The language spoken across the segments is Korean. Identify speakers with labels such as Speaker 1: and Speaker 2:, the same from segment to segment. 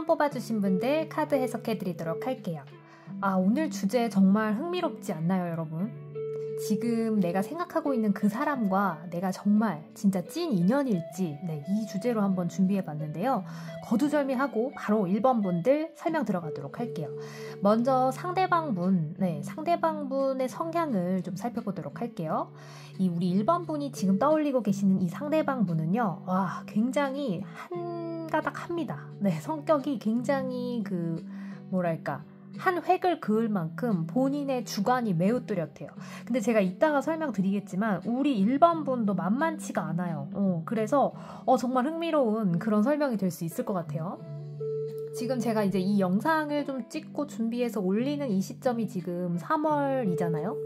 Speaker 1: 사연 뽑아주신 분들 카드 해석해드리도록 할게요. 오늘 주제 정말 흥미롭지 않나요, 여러분? 지금 내가 생각하고 있는 그 사람과 내가 정말 진짜 찐 인연일지 이 주제로 한번 준비해봤는데요. 거두절미하고 바로 1번 분들 설명 들어가도록 할게요. 먼저 상대방분의 성향을 좀 살펴보도록 할게요. 우리 1번 분이 지금 떠올리고 계시는 이 상대방분은요, 굉장히 한가닥합니다. 성격이 굉장히 한 획을 그을 만큼 본인의 주관이 매우 뚜렷해요. 근데 제가 이따가 설명드리겠지만 우리 1번 분도 만만치가 않아요. 그래서 정말 흥미로운 그런 설명이 될 수 있을 것 같아요. 지금 제가 이제 이 영상을 좀 찍고 준비해서 올리는 이 시점이 지금 3월이잖아요.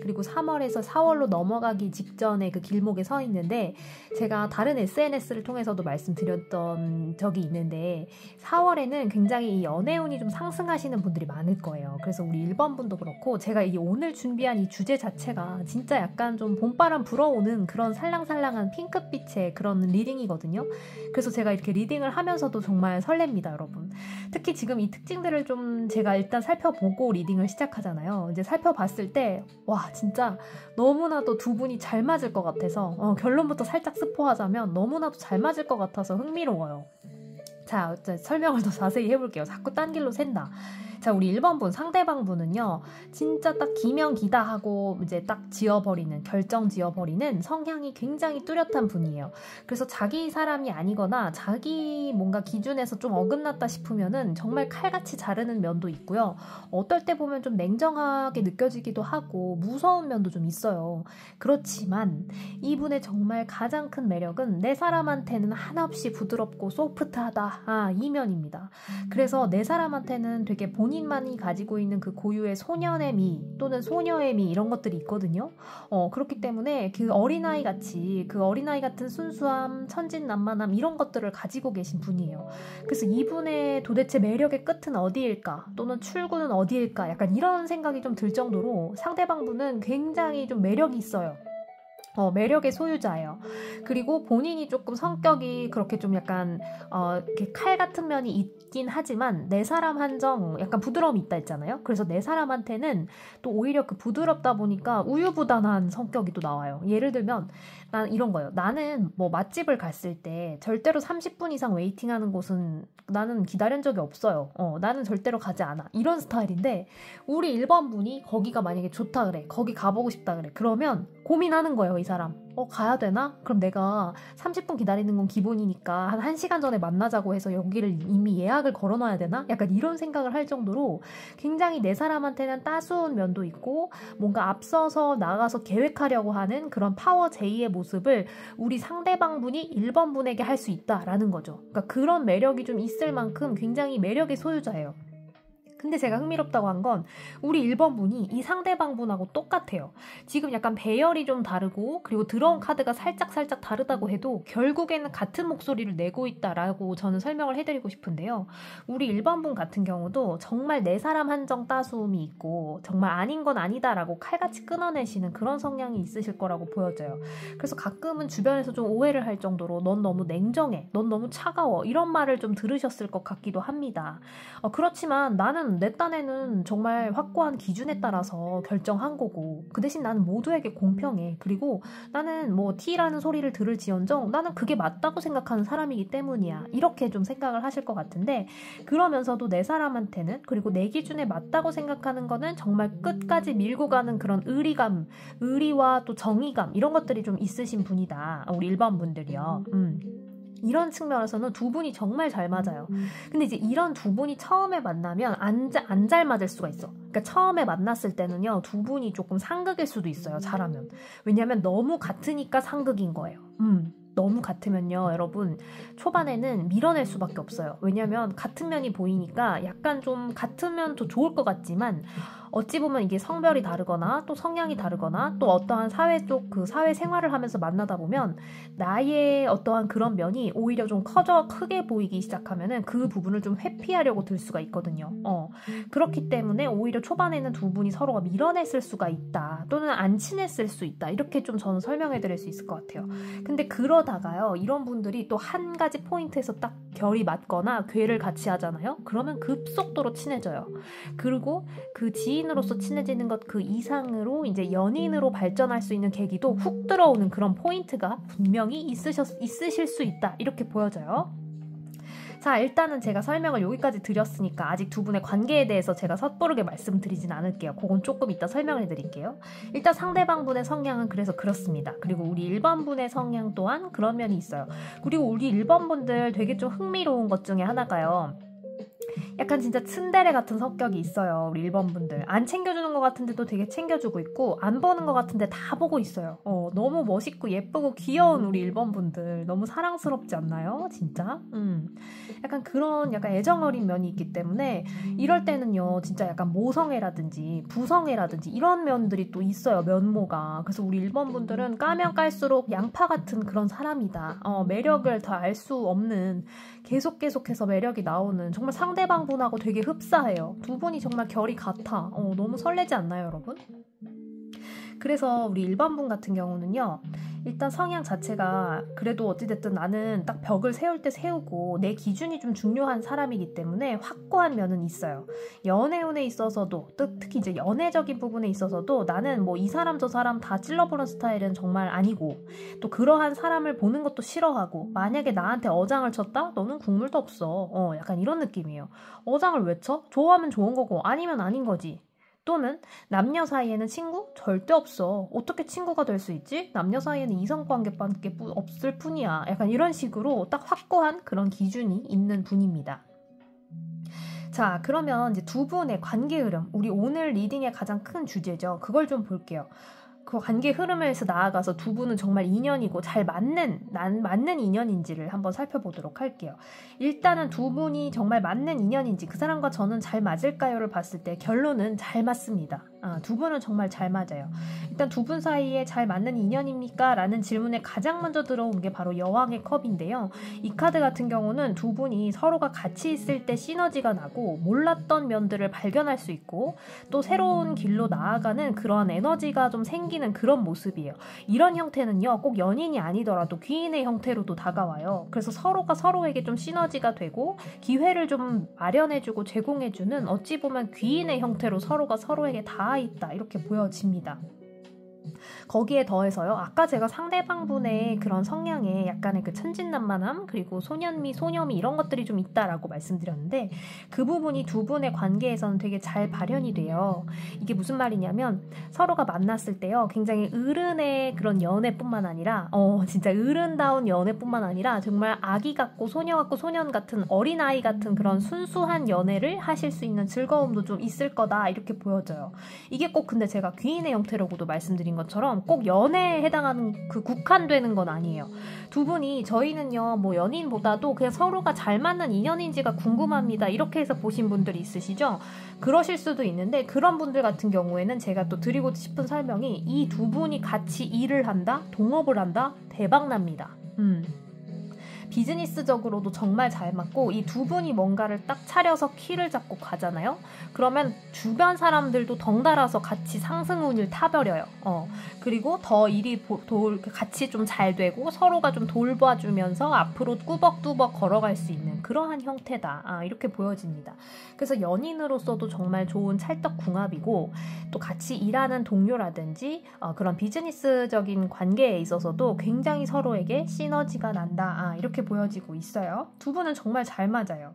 Speaker 1: 그리고 3월에서 4월로 넘어가기 직전에 그 길목에 서 있는데, 제가 다른 SNS를 통해서도 말씀드렸던 적이 있는데 4월에는 굉장히 이 연애운이 좀 상승하시는 분들이 많을 거예요. 그래서 우리 1번 분도 그렇고, 제가 오늘 준비한 이 주제 자체가 진짜 약간 좀 봄바람 불어오는 그런 살랑살랑한 핑크빛의 그런 리딩이거든요. 그래서 제가 이렇게 리딩을 하면서도 정말 설렙니다, 여러분. 특히 지금 이 특징들을 좀 제가 일단 살펴보고 리딩을 시작하잖아요. 이제 살펴봤을 때 진짜 너무나도 두 분이 잘 맞을 것 같아서 결론부터 살짝 스포하자면 너무나도 잘 맞을 것 같아서 흥미로워요. 자, 설명을 더 자세히 해볼게요. 자꾸 딴 길로 샌다. 자, 우리 1번 분, 상대방 분은요, 진짜 딱 기면 기다 하고 이제 딱 결정 지어버리는 성향이 굉장히 뚜렷한 분이에요. 그래서 자기 사람이 아니거나 자기 뭔가 기준에서 좀 어긋났다 싶으면은 정말 칼같이 자르는 면도 있고요. 어떨 때 보면 좀 냉정하게 느껴지기도 하고 무서운 면도 좀 있어요. 그렇지만 이분의 정말 가장 큰 매력은 내 사람한테는 한없이 부드럽고 소프트하다. 이 면입니다. 그래서 내 사람한테는 되게 본인만이 가지고 있는 그 고유의 소년의 미 또는 소녀의 미 이런 것들이 있거든요. 그렇기 때문에 그 어린아이 같은 순수함, 천진난만함 이런 것들을 가지고 계신 분이에요. 그래서 이분의 도대체 매력의 끝은 어디일까? 또는 출구는 어디일까? 약간 이런 생각이 좀 들 정도로 상대방 분은 굉장히 좀 매력이 있어요. 매력의 소유자예요. 그리고 본인이 조금 성격이 그렇게 좀 약간 이렇게 칼 같은 면이 있긴 하지만 내 사람 한정 약간 부드러움이 있다 했잖아요. 그래서 내 사람한테는 또 오히려 그 부드럽다 보니까 우유부단한 성격이 또 나와요. 예를 들면 난 이런 거예요. 나는 뭐 맛집을 갔을 때 절대로 30분 이상 웨이팅하는 곳은 나는 기다린 적이 없어요. 나는 절대로 가지 않아. 이런 스타일인데 우리 1번 분이 거기가 만약에 좋다 그래. 거기 가보고 싶다 그래. 그러면 고민하는 거예요, 이 사람. 가야 되나? 그럼 내가 30분 기다리는 건 기본이니까 한 1시간 전에 만나자고 해서 여기를 이미 예약을 걸어놔야 되나? 약간 이런 생각을 할 정도로 굉장히 내 사람한테는 따스운 면도 있고 뭔가 앞서서 나가서 계획하려고 하는 그런 파워 J의 모습을 우리 상대방 분이 1번 분에게 할 수 있다라는 거죠. 그러니까 그런 매력이 좀 있을 만큼 굉장히 매력의 소유자예요. 근데 제가 흥미롭다고 한 건 우리 1번 분이 이 상대방 분하고 똑같아요. 지금 약간 배열이 좀 다르고 그리고 들어온 카드가 살짝 다르다고 해도 결국에는 같은 목소리를 내고 있다라고 저는 설명을 해드리고 싶은데요. 우리 1번 분 같은 경우도 정말 내 사람 한정 따스움이 있고 정말 아닌 건 아니다라고 칼같이 끊어내시는 그런 성향이 있으실 거라고 보여져요. 그래서 가끔은 주변에서 좀 오해를 할 정도로 넌 너무 냉정해, 넌 너무 차가워 이런 말을 좀 들으셨을 것 같기도 합니다. 그렇지만 나는 내 딴에는 정말 확고한 기준에 따라서 결정한 거고 그 대신 나는 모두에게 공평해. 그리고 나는 뭐 T라는 소리를 들을지언정 나는 그게 맞다고 생각하는 사람이기 때문이야. 이렇게 좀 생각을 하실 것 같은데 그러면서도 내 사람한테는 그리고 내 기준에 맞다고 생각하는 거는 정말 끝까지 밀고 가는 그런 의리와 또 정의감 이런 것들이 좀 있으신 분이다. 우리 1번 분들이요. 이런 측면에서는 두 분이 정말 잘 맞아요. 근데 이제 이런 두 분이 처음에 만나면 안 잘 맞을 수가 있어. 그러니까 처음에 만났을 때는요, 두 분이 조금 상극일 수도 있어요, 잘하면. 왜냐하면 너무 같으니까 상극인 거예요. 너무 같으면요, 여러분 초반에는 밀어낼 수밖에 없어요. 왜냐하면 같은 면이 보이니까 약간 좀 같으면 더 좋을 것 같지만 어찌 보면 이게 성별이 다르거나 또 성향이 다르거나 또 어떠한 사회 쪽 그 사회 생활을 하면서 만나다 보면 나의 어떠한 그런 면이 오히려 좀 크게 보이기 시작하면은 그 부분을 좀 회피하려고 들 수가 있거든요. 그렇기 때문에 오히려 초반에는 두 분이 서로가 밀어냈을 수가 있다. 또는 안 친했을 수 있다. 이렇게 좀 저는 설명해 드릴 수 있을 것 같아요. 근데 그러다가요. 이런 분들이 또 한 가지 포인트에서 딱 결이 맞거나 궤를 같이 하잖아요. 그러면 급속도로 친해져요. 그리고 그 지인으로서 친해지는 것 그 이상으로 이제 연인으로 발전할 수 있는 계기도 훅 들어오는 그런 포인트가 분명히 있으실 수 있다. 이렇게 보여져요. 자, 일단은 제가 설명을 여기까지 드렸으니까 아직 두 분의 관계에 대해서 제가 섣부르게 말씀드리진 않을게요. 그건 조금 이따 설명을 해드릴게요. 일단 상대방분의 성향은 그래서 그렇습니다. 그리고 우리 1번 분의 성향 또한 그런 면이 있어요. 그리고 우리 1번 분들 되게 좀 흥미로운 것 중에 하나가요. 약간 진짜 츤데레 같은 성격이 있어요. 우리 1번 분들. 안 챙겨주는 것 같은데도 되게 챙겨주고 있고 안 보는 것 같은데 다 보고 있어요. 너무 멋있고 예쁘고 귀여운 우리 1번 분들. 너무 사랑스럽지 않나요? 진짜? 약간 그런 약간 애정어린 면이 있기 때문에 이럴 때는요. 진짜 약간 모성애라든지 부성애라든지 이런 면들이 또 있어요. 면모가. 그래서 우리 1번 분들은 까면 깔수록 양파 같은 그런 사람이다. 매력을 더 알 수 없는 계속해서 매력이 나오는 정말 상대방 분하고 되게 흡사해요. 두 분이 정말 결이 같아. 너무 설레지 않나요, 여러분? 그래서 우리 1번 분 같은 경우는요. 일단 성향 자체가 그래도 어찌됐든 나는 딱 벽을 세울 때 세우고 내 기준이 좀 중요한 사람이기 때문에 확고한 면은 있어요. 연애운에 있어서도 특히 이제 연애적인 부분에 있어서도 나는 뭐 이 사람 저 사람 다 찔러보는 스타일은 정말 아니고 또 그러한 사람을 보는 것도 싫어하고 만약에 나한테 어장을 쳤다? 너는 국물도 없어. 약간 이런 느낌이에요. 어장을 왜 쳐? 좋아하면 좋은 거고 아니면 아닌 거지. 또는 남녀 사이에는 친구? 절대 없어. 어떻게 친구가 될 수 있지? 남녀 사이에는 이성관계밖에 없을 뿐이야. 약간 이런 식으로 딱 확고한 그런 기준이 있는 분입니다. 자, 그러면 이제 두 분의 관계 흐름, 우리 오늘 리딩의 가장 큰 주제죠. 그걸 좀 볼게요. 그 관계 흐름에서 나아가서 두 분은 정말 인연이고 잘 맞는 인연인지를 한번 살펴보도록 할게요. 일단은 두 분이 정말 맞는 인연인지 그 사람과 저는 잘 맞을까요를 봤을 때 결론은 잘 맞습니다. 두 분은 정말 잘 맞아요. 일단 두 분 사이에 잘 맞는 인연입니까? 라는 질문에 가장 먼저 들어온 게 바로 여왕의 컵인데요. 이 카드 같은 경우는 두 분이 서로가 같이 있을 때 시너지가 나고 몰랐던 면들을 발견할 수 있고 또 새로운 길로 나아가는 그런 에너지가 좀 생기는 그런 모습이에요. 이런 형태는요. 꼭 연인이 아니더라도 귀인의 형태로도 다가와요. 그래서 서로가 서로에게 좀 시너지가 되고 기회를 좀 마련해주고 제공해주는 어찌 보면 귀인의 형태로 서로가 서로에게 닿아 있다 이렇게 보여집니다. 거기에 더해서요. 아까 제가 상대방분의 그런 성향에 약간의 그 천진난만함 그리고 소년미, 소녀미 이런 것들이 좀 있다라고 말씀드렸는데 그 부분이 두 분의 관계에서는 되게 잘 발현이 돼요. 이게 무슨 말이냐면 서로가 만났을 때요. 굉장히 어른의 그런 연애뿐만 아니라 진짜 어른다운 연애뿐만 아니라 정말 아기 같고 소녀 같고 소년 같은 어린아이 같은 그런 순수한 연애를 하실 수 있는 즐거움도 좀 있을 거다 이렇게 보여져요. 이게 꼭 근데 제가 귀인의 형태라고도 말씀드린 것처럼 꼭 연애에 해당하는 그 국한되는 건 아니에요. 두 분이 저희는요 뭐 연인보다도 그냥 서로가 잘 맞는 인연인지가 궁금합니다. 이렇게 해서 보신 분들이 있으시죠? 그러실 수도 있는데 그런 분들 같은 경우에는 제가 또 드리고 싶은 설명이 이 두 분이 같이 일을 한다? 동업을 한다? 대박납니다. 비즈니스적으로도 정말 잘 맞고 이 두 분이 뭔가를 딱 차려서 키를 잡고 가잖아요. 그러면 주변 사람들도 덩달아서 같이 상승운을 타버려요. 그리고 더 일이 같이 좀 잘 되고 서로가 좀 돌봐주면서 앞으로 꾸벅꾸벅 걸어갈 수 있는 그러한 형태다. 이렇게 보여집니다. 그래서 연인으로서도 정말 좋은 찰떡궁합이고 또 같이 일하는 동료라든지 그런 비즈니스적인 관계에 있어서도 굉장히 서로에게 시너지가 난다. 이렇게 보여지고 있어요. 두 분은 정말 잘 맞아요.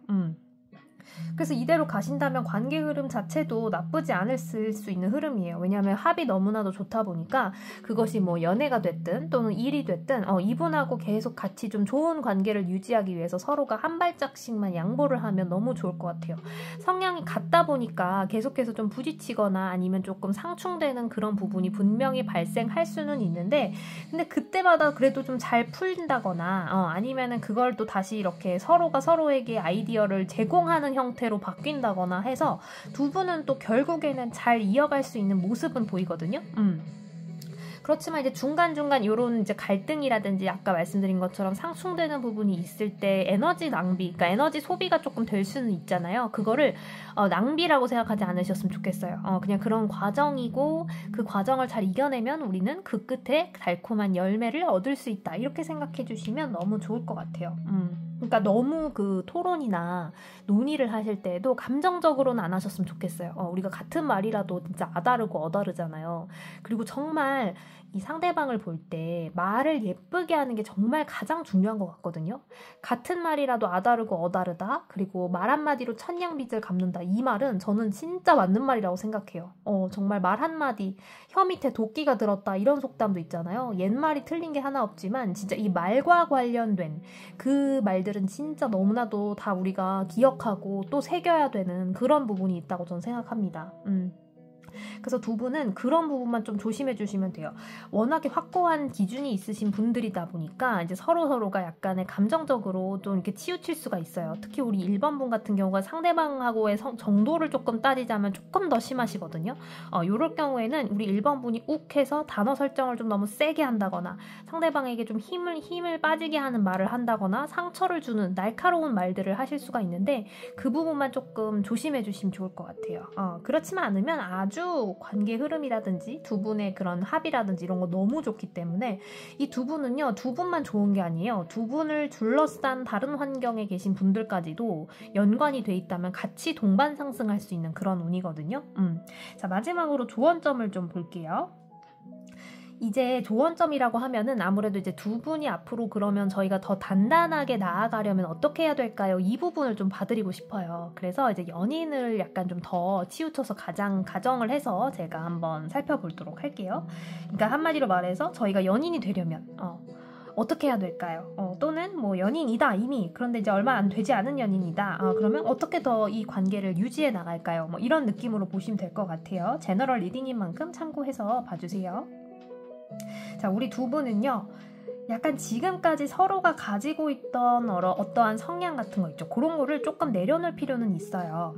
Speaker 1: 그래서 이대로 가신다면 관계 흐름 자체도 나쁘지 않을 수 있는 흐름이에요. 왜냐하면 합이 너무나도 좋다 보니까 그것이 뭐 연애가 됐든 또는 일이 됐든 이분하고 계속 같이 좀 좋은 관계를 유지하기 위해서 서로가 한 발짝씩만 양보를 하면 너무 좋을 것 같아요. 성향이 같다 보니까 계속해서 좀 부딪히거나 아니면 조금 상충되는 그런 부분이 분명히 발생할 수는 있는데 근데 그때마다 그래도 좀 잘 풀린다거나 아니면은 그걸 또 다시 이렇게 서로가 서로에게 아이디어를 제공하는 형태로 상태로 바뀐다거나 해서 두 분은 또 결국에는 잘 이어갈 수 있는 모습은 보이거든요. 그렇지만 이제 중간중간 이런 이제 갈등이라든지 아까 말씀드린 것처럼 상충되는 부분이 있을 때 에너지 낭비, 그러니까 에너지 소비가 조금 될 수는 있잖아요. 그거를 낭비라고 생각하지 않으셨으면 좋겠어요. 그냥 그런 과정이고 그 과정을 잘 이겨내면 우리는 그 끝에 달콤한 열매를 얻을 수 있다. 이렇게 생각해 주시면 너무 좋을 것 같아요. 그러니까 너무 그 토론이나 논의를 하실 때에도 감정적으로는 안 하셨으면 좋겠어요. 우리가 같은 말이라도 진짜 아다르고 어다르잖아요. 그리고 정말 이 상대방을 볼 때 말을 예쁘게 하는 게 정말 가장 중요한 것 같거든요. 같은 말이라도 아다르고 어다르다. 그리고 말 한마디로 천냥빚을 갚는다. 이 말은 저는 진짜 맞는 말이라고 생각해요. 정말 말 한마디 혀 밑에 도끼가 들었다 이런 속담도 있잖아요. 옛말이 틀린 게 하나 없지만 진짜 이 말과 관련된 그 말들은 진짜 너무나도 다 우리가 기억하고 또 새겨야 되는 그런 부분이 있다고 저는 생각합니다. 그래서 두 분은 그런 부분만 좀 조심해 주시면 돼요. 워낙에 확고한 기준이 있으신 분들이다 보니까 이제 서로가 약간의 감정적으로 좀 이렇게 치우칠 수가 있어요. 특히 우리 1번 분 같은 경우가 상대방하고의 정도를 조금 따지자면 조금 더 심하시거든요. 이럴 경우에는 우리 1번 분이 욱해서 단어 설정을 좀 너무 세게 한다거나 상대방에게 좀 힘을 빠지게 하는 말을 한다거나 상처를 주는 날카로운 말들을 하실 수가 있는데 그 부분만 조금 조심해 주시면 좋을 것 같아요. 그렇지만 않으면 아주 관계 흐름이라든지 두 분의 그런 합이라든지 이런 거 너무 좋기 때문에 이 두 분은요, 두 분만 좋은 게 아니에요. 두 분을 둘러싼 다른 환경에 계신 분들까지도 연관이 돼 있다면 같이 동반 상승할 수 있는 그런 운이거든요. 자, 마지막으로 조언점을 좀 볼게요. 이제 조언점이라고 하면은 아무래도 이제 두 분이 앞으로 그러면 저희가 더 단단하게 나아가려면 어떻게 해야 될까요? 이 부분을 좀 봐드리고 싶어요. 그래서 이제 연인을 약간 좀 더 치우쳐서 가정을 해서 제가 한번 살펴보도록 할게요. 그러니까 한마디로 말해서 저희가 연인이 되려면 어떻게 해야 될까요? 또는 뭐 연인이다 이미 그런데 이제 얼마 안 되지 않은 연인이다. 그러면 어떻게 더 이 관계를 유지해 나갈까요? 뭐 이런 느낌으로 보시면 될 것 같아요. 제너럴 리딩인 만큼 참고해서 봐주세요. 자, 우리 두 분은요, 약간 지금까지 서로가 가지고 있던 어떠한 성향 같은 거 있죠. 그런 거를 조금 내려놓을 필요는 있어요.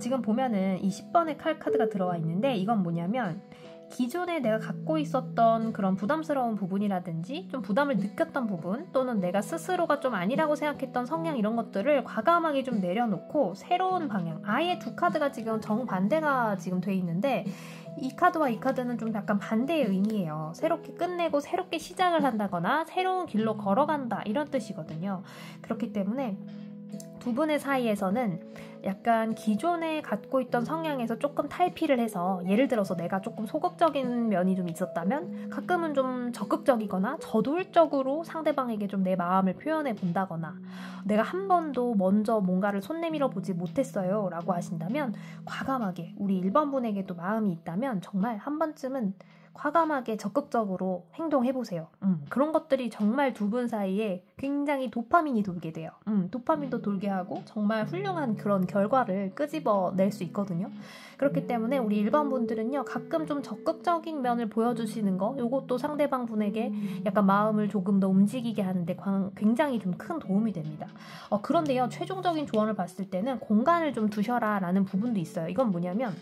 Speaker 1: 지금 보면은 이 10번의 카드가 들어와 있는데 이건 뭐냐면 기존에 내가 갖고 있었던 그런 부담스러운 부분이라든지 좀 부담을 느꼈던 부분 또는 내가 스스로가 좀 아니라고 생각했던 성향 이런 것들을 과감하게 좀 내려놓고 새로운 방향, 아예 두 카드가 지금 정반대가 지금 돼 있는데 이 카드와 이 카드는 좀 약간 반대의 의미예요. 새롭게 끝내고 새롭게 시작을 한다거나 새로운 길로 걸어간다 이런 뜻이거든요. 그렇기 때문에 두 분의 사이에서는 약간 기존에 갖고 있던 성향에서 조금 탈피를 해서 예를 들어서 내가 조금 소극적인 면이 좀 있었다면 가끔은 좀 적극적이거나 저돌적으로 상대방에게 좀 내 마음을 표현해 본다거나 내가 한 번도 먼저 뭔가를 손 내밀어 보지 못했어요 라고 하신다면 과감하게 우리 1번 분에게도 마음이 있다면 정말 한 번쯤은 과감하게 적극적으로 행동해보세요. 그런 것들이 정말 두 분 사이에 굉장히 도파민이 돌게 돼요. 도파민도 돌게 하고 정말 훌륭한 그런 결과를 끄집어낼 수 있거든요. 그렇기 때문에 우리 1번 분들은요. 가끔 좀 적극적인 면을 보여주시는 거 이것도 상대방 분에게 약간 마음을 조금 더 움직이게 하는데 굉장히 좀 큰 도움이 됩니다. 그런데요. 최종적인 조언을 봤을 때는 공간을 좀 두셔라 라는 부분도 있어요. 이건 뭐냐면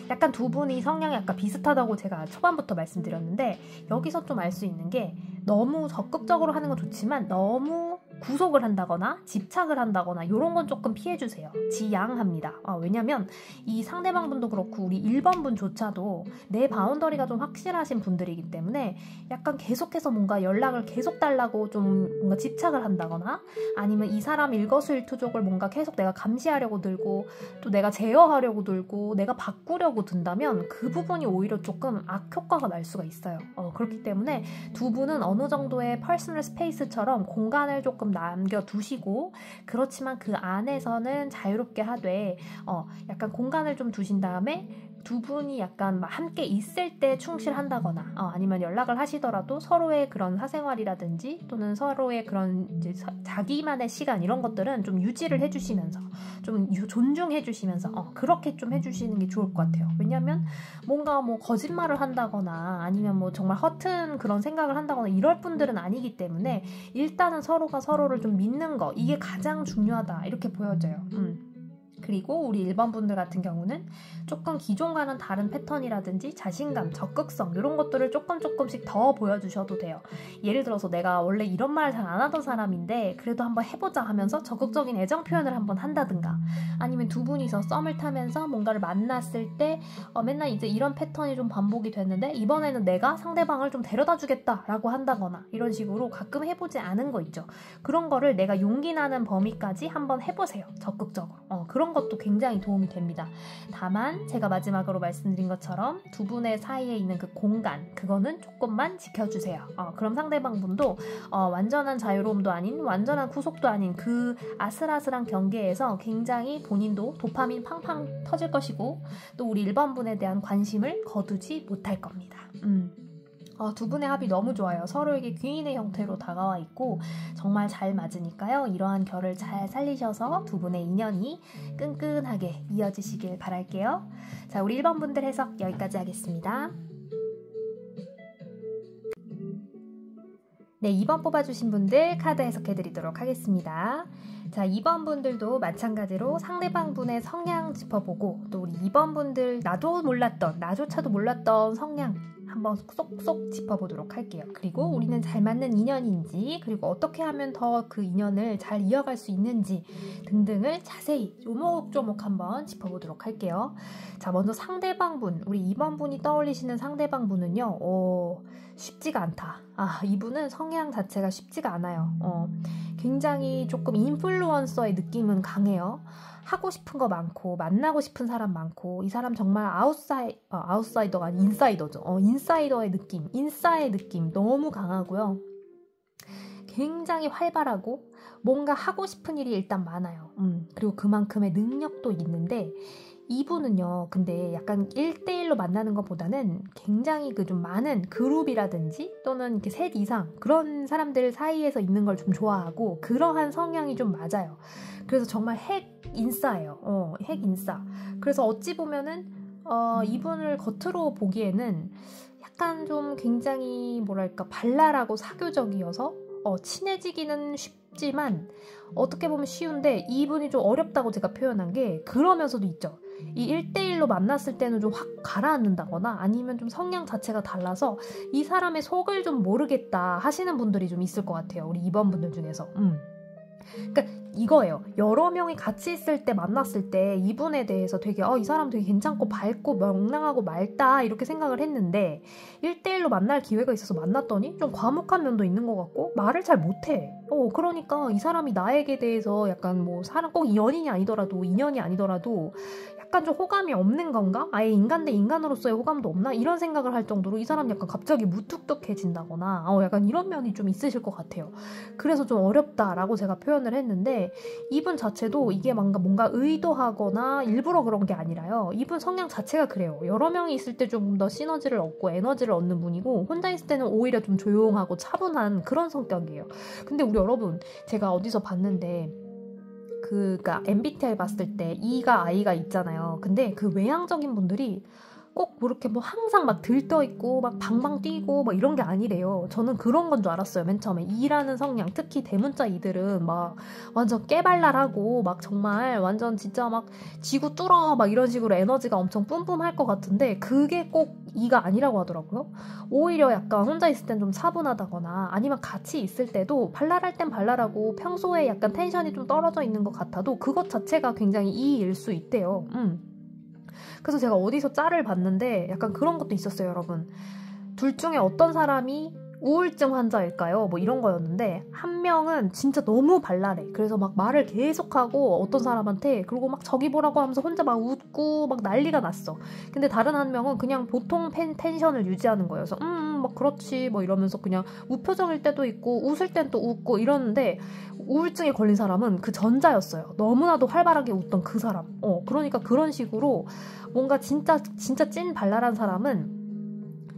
Speaker 1: 약간 두 분이 성향이 약간 비슷하다고 제가 초반부터 말씀드렸는데 여기서 좀 알 수 있는 게 너무 적극적으로 하는 건 좋지만 너무 구속을 한다거나 집착을 한다거나 이런 건 조금 피해주세요. 지양합니다. 왜냐면 이 상대방 분도 그렇고 우리 1번 분조차도 내 바운더리가 좀 확실하신 분들이기 때문에 약간 계속해서 뭔가 연락을 계속 달라고 좀 뭔가 집착을 한다거나 아니면 이 사람 일거수일투족을 뭔가 계속 내가 감시하려고 들고 또 내가 제어하려고 들고 내가 바꾸려고 든다면 그 부분이 오히려 조금 악효과가 날 수가 있어요. 그렇기 때문에 두 분은 어느 정도의 퍼스널 스페이스처럼 공간을 조금 남겨두시고 그렇지만 그 안에서는 자유롭게 하되 약간 공간을 좀 두신 다음에 두 분이 약간 막 함께 있을 때 충실한다거나 아니면 연락을 하시더라도 서로의 그런 사생활이라든지 또는 서로의 그런 이제 자기만의 시간 이런 것들은 좀 유지를 해주시면서 좀 존중해주시면서 그렇게 좀 해주시는 게 좋을 것 같아요. 왜냐하면 뭔가 뭐 거짓말을 한다거나 아니면 뭐 정말 허튼 그런 생각을 한다거나 이럴 분들은 아니기 때문에 일단은 서로가 서로를 좀 믿는 거 이게 가장 중요하다 이렇게 보여져요. 그리고 우리 1번 분들 같은 경우는 조금 기존과는 다른 패턴이라든지 자신감, 적극성 이런 것들을 조금씩 더 보여주셔도 돼요. 예를 들어서 내가 원래 이런 말을 잘 안 하던 사람인데 그래도 한번 해보자 하면서 적극적인 애정 표현을 한번 한다든가 아니면 두 분이서 썸을 타면서 뭔가를 만났을 때 맨날 이제 이런 패턴이 좀 반복이 됐는데 이번에는 내가 상대방을 좀 데려다 주겠다라고 한다거나 이런 식으로 가끔 해보지 않은 거 있죠. 그런 거를 내가 용기 나는 범위까지 한번 해보세요. 적극적으로. 그런 것도 굉장히 도움이 됩니다. 다만 제가 마지막으로 말씀드린 것처럼 두 분의 사이에 있는 그 공간 그거는 조금만 지켜주세요. 그럼 상대방 분도 완전한 자유로움도 아닌 완전한 구속도 아닌 그 아슬아슬한 경계에서 굉장히 본인도 도파민 팡팡 터질 것이고 또 우리 1번 분에 대한 관심을 거두지 못할 겁니다. 두 분의 합이 너무 좋아요. 서로에게 귀인의 형태로 다가와 있고 정말 잘 맞으니까요. 이러한 결을 잘 살리셔서 두 분의 인연이 끈끈하게 이어지시길 바랄게요. 자, 우리 1번 분들 해석 여기까지 하겠습니다. 네, 2번 뽑아주신 분들 카드 해석해드리도록 하겠습니다. 자, 2번 분들도 마찬가지로 상대방 분의 성향 짚어보고 또 우리 2번 분들 나조차도 몰랐던 성향 한번 쏙쏙 짚어보도록 할게요. 그리고 우리는 잘 맞는 인연인지 그리고 어떻게 하면 더 그 인연을 잘 이어갈 수 있는지 등등을 자세히 조목조목 한번 짚어보도록 할게요. 자, 먼저 상대방 분, 우리 2번 분이 떠올리시는 상대방 분은요. 쉽지가 않다. 이분은 성향 자체가 쉽지가 않아요. 굉장히 조금 인플루언서의 느낌은 강해요. 하고 싶은 거 많고 만나고 싶은 사람 많고 이 사람 정말 아웃사이더가 아닌 인사이더죠. 인사이더의 느낌, 인싸의 느낌 너무 강하고요. 굉장히 활발하고 뭔가 하고 싶은 일이 일단 많아요. 그리고 그만큼의 능력도 있는데 이분은요, 근데 약간 1대1로 만나는 것보다는 굉장히 그 좀 많은 그룹이라든지 또는 이렇게 셋 이상 그런 사람들 사이에서 있는 걸 좀 좋아하고 그러한 성향이 좀 맞아요. 그래서 정말 핵 인싸예요. 핵 인싸. 그래서 어찌 보면은 이분을 겉으로 보기에는 약간 좀 굉장히 뭐랄까 발랄하고 사교적이어서 친해지기는 쉽지만 어떻게 보면 쉬운데 이분이 좀 어렵다고 제가 표현한 게 그러면서도 있죠. 이 1대1로 만났을 때는 좀 확 가라앉는다거나 아니면 좀 성향 자체가 달라서 이 사람의 속을 좀 모르겠다 하시는 분들이 좀 있을 것 같아요. 우리 2번 분들 중에서. 그러니까 이거예요. 여러 명이 같이 있을 때 만났을 때 이분에 대해서 되게 이 사람 되게 괜찮고 밝고 명랑하고 맑다 이렇게 생각을 했는데 1대1로 만날 기회가 있어서 만났더니 좀 과묵한 면도 있는 것 같고 말을 잘 못해. 그러니까 이 사람이 나에게 대해서 약간 뭐 사람 꼭 연인이 아니더라도 인연이 아니더라도 약간 좀 호감이 없는 건가? 아예 인간 대 인간으로서의 호감도 없나? 이런 생각을 할 정도로 이 사람 약간 갑자기 무뚝뚝해진다거나 약간 이런 면이 좀 있으실 것 같아요. 그래서 좀 어렵다라고 제가 표현을 했는데 이분 자체도 이게 뭔가 의도하거나 일부러 그런 게 아니라요. 이분 성향 자체가 그래요. 여러 명이 있을 때 좀 더 시너지를 얻고 에너지를 얻는 분이고 혼자 있을 때는 오히려 좀 조용하고 차분한 그런 성격이에요. 근데 우리 여러분 제가 어디서 봤는데 그니까 MBTI 봤을 때 E가 I가 있잖아요. 근데 그 외향적인 분들이 꼭 그렇게 뭐 항상 막 들떠있고 막 방방 뛰고 막 이런 게 아니래요. 저는 그런 건 줄 알았어요. 맨 처음에 E라는 성향, 특히 대문자 E들은 막 완전 깨발랄하고 막 정말 완전 진짜 막 지구 뚫어 막 이런 식으로 에너지가 엄청 뿜뿜할 것 같은데 그게 꼭 E가 아니라고 하더라고요. 오히려 약간 혼자 있을 땐 좀 차분하다거나 아니면 같이 있을 때도 발랄할 땐 발랄하고 평소에 약간 텐션이 좀 떨어져 있는 것 같아도 그것 자체가 굉장히 E일 수 있대요. 그래서 제가 어디서 짤을 봤는데 약간 그런 것도 있었어요, 여러분. 둘 중에 어떤 사람이 우울증 환자일까요? 뭐 이런 거였는데 한 명은 진짜 너무 발랄해. 그래서 막 말을 계속하고 어떤 사람한테 그리고 막 저기 보라고 하면서 혼자 막 웃고 막 난리가 났어. 근데 다른 한 명은 그냥 보통 텐션을 유지하는 거예요. 그래서 막 그렇지 뭐 이러면서 그냥 무표정일 때도 있고 웃을 땐 또 웃고 이러는데 우울증에 걸린 사람은 그 전자였어요. 너무나도 활발하게 웃던 그 사람. 그러니까 그런 식으로 뭔가 진짜 찐 발랄한 사람은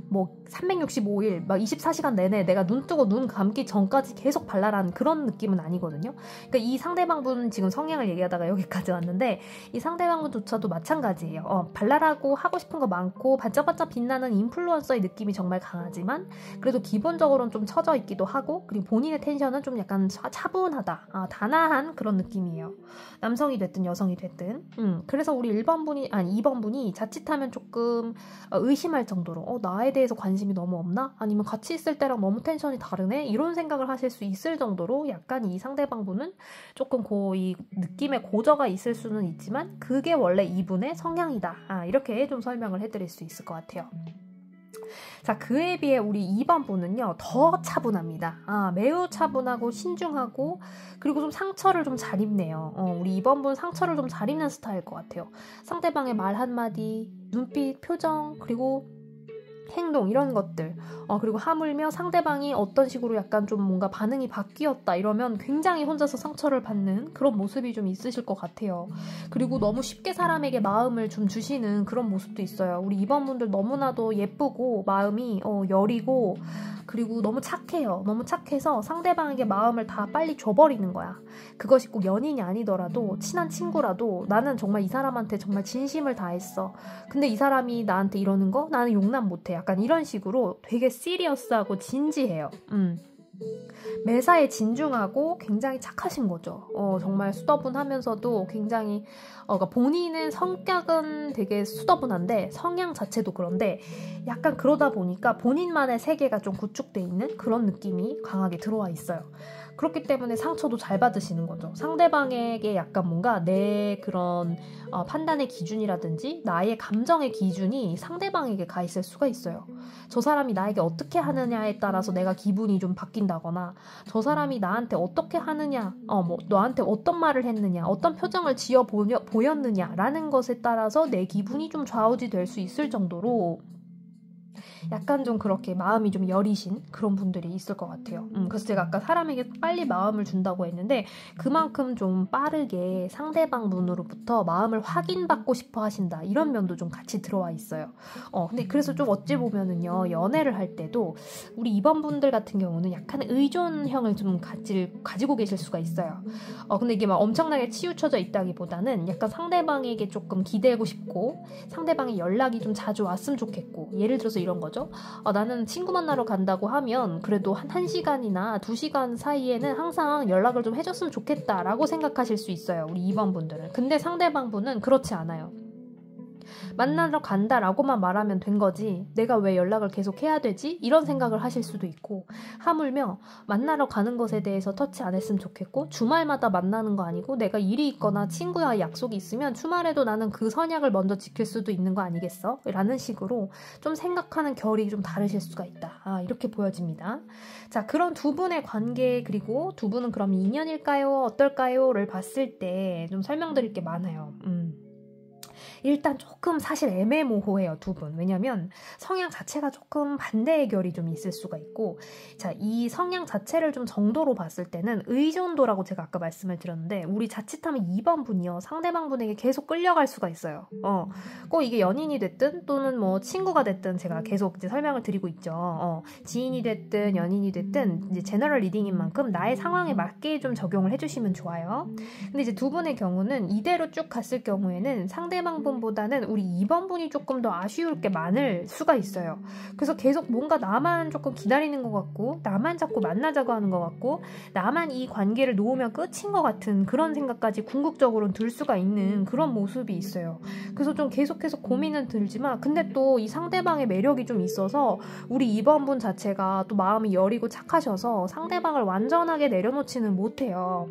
Speaker 1: 뭐 365일 막 24시간 내내 내가 눈 뜨고 눈 감기 전까지 계속 발랄한 그런 느낌은 아니거든요. 그러니까 이 상대방분 지금 성향을 얘기하다가 여기까지 왔는데 이 상대방분조차도 마찬가지예요. 발랄하고 하고 싶은 거 많고 반짝반짝 빛나는 인플루언서의 느낌이 정말 강하지만 그래도 기본적으로는 좀 처져 있기도 하고 그리고 본인의 텐션은 좀 약간 차분하다, 단아한 그런 느낌이에요. 남성이 됐든 여성이 됐든. 그래서 우리 2번분이 자칫하면 조금 의심할 정도로 나에 대해서 관심이 너무 없나? 아니면 같이 있을 때랑 너무 텐션이 다르네? 이런 생각을 하실 수 있을 정도로 약간 이 상대방분은 조금 이 느낌의 고저가 있을 수는 있지만 그게 원래 이분의 성향이다. 이렇게 좀 설명을 해드릴 수 있을 것 같아요. 자, 그에 비해 우리 2번분은요 더 차분합니다. 매우 차분하고 신중하고 그리고 좀 상처를 좀 잘 입네요. 우리 2번분 상처를 좀 잘 입는 스타일일 것 같아요. 상대방의 말 한마디, 눈빛, 표정 그리고 행동 이런 것들 그리고 하물며 상대방이 어떤 식으로 약간 좀 뭔가 반응이 바뀌었다 이러면 굉장히 혼자서 상처를 받는 그런 모습이 좀 있으실 것 같아요. 그리고 너무 쉽게 사람에게 마음을 좀 주시는 그런 모습도 있어요. 우리 2번분들 너무나도 예쁘고 마음이 여리고 그리고 너무 착해요. 너무 착해서 상대방에게 마음을 다 빨리 줘버리는 거야. 그것이 꼭 연인이 아니더라도 친한 친구라도 나는 정말 이 사람한테 정말 진심을 다했어. 근데 이 사람이 나한테 이러는 거 나는 용납 못해. 약간 이런 식으로 되게 시리어스하고 진지해요. 매사에 진중하고 굉장히 착하신 거죠. 정말 수더분하면서도 굉장히 그러니까 본인은 성격은 되게 수더분한데 성향 자체도 그런데 약간 그러다 보니까 본인만의 세계가 좀 구축돼 있는 그런 느낌이 강하게 들어와 있어요. 그렇기 때문에 상처도 잘 받으시는 거죠. 상대방에게 약간 뭔가 내 그런 판단의 기준이라든지 나의 감정의 기준이 상대방에게 가 있을 수가 있어요. 저 사람이 나에게 어떻게 하느냐에 따라서 내가 기분이 좀 바뀐다거나 저 사람이 나한테 어떻게 하느냐, 너한테 어떤 말을 했느냐, 어떤 표정을 지어 보였느냐라는 것에 따라서 내 기분이 좀 좌우지될 수 있을 정도로 약간 좀 그렇게 마음이 좀 여리신 그런 분들이 있을 것 같아요. 그래서 제가 아까 사람에게 빨리 마음을 준다고 했는데 그만큼 좀 빠르게 상대방 분으로부터 마음을 확인받고 싶어 하신다. 이런 면도 좀 같이 들어와 있어요. 근데 그래서 좀 어찌 보면은요, 연애를 할 때도 우리 2번 분들 같은 경우는 약간 의존형을 좀 가지고 계실 수가 있어요. 근데 이게 막 엄청나게 치우쳐져 있다기보다는 약간 상대방에게 조금 기대고 싶고 상대방의 연락이 좀 자주 왔으면 좋겠고 예를 들어서 이런 거죠. 나는 친구 만나러 간다고 하면 그래도 한 1시간이나 2시간 사이에는 항상 연락을 좀 해줬으면 좋겠다라고 생각하실 수 있어요. 우리 2번 분들은. 근데 상대방 분은 그렇지 않아요. 만나러 간다라고만 말하면 된 거지 내가 왜 연락을 계속 해야 되지? 이런 생각을 하실 수도 있고 하물며 만나러 가는 것에 대해서 터치 안 했으면 좋겠고 주말마다 만나는 거 아니고 내가 일이 있거나 친구와 약속이 있으면 주말에도 나는 그 선약을 먼저 지킬 수도 있는 거 아니겠어? 라는 식으로 좀 생각하는 결이 좀 다르실 수가 있다. 이렇게 보여집니다. 자, 그런 두 분의 관계 그리고 두 분은 그럼 인연일까요? 어떨까요?를 봤을 때 좀 설명드릴 게 많아요. 일단 조금 사실 애매모호해요, 두 분. 왜냐면 성향 자체가 조금 반대의 결이 좀 있을 수가 있고 자, 이 성향 자체를 좀 정도로 봤을 때는 의존도라고 제가 아까 말씀을 드렸는데 우리 자칫하면 2번 분이요. 상대방 분에게 계속 끌려갈 수가 있어요. 꼭 이게 연인이 됐든 또는 뭐 친구가 됐든 제가 계속 이제 설명을 드리고 있죠. 지인이 됐든 연인이 됐든 이제 제너럴 리딩인 만큼 나의 상황에 맞게 좀 적용을 해주시면 좋아요. 근데 이제 두 분의 경우는 이대로 쭉 갔을 경우에는 상대방 분보다는 우리 2번 분이 조금 더 아쉬울 게 많을 수가 있어요. 그래서 계속 뭔가 나만 조금 기다리는 것 같고 나만 자꾸 만나자고 하는 것 같고 나만 이 관계를 놓으면 끝인 것 같은 그런 생각까지 궁극적으로는 들 수가 있는 그런 모습이 있어요. 그래서 좀 계속해서 고민은 들지만 근데 또 이 상대방의 매력이 좀 있어서 우리 2번 분 자체가 또 마음이 여리고 착하셔서 상대방을 완전하게 내려놓지는 못해요.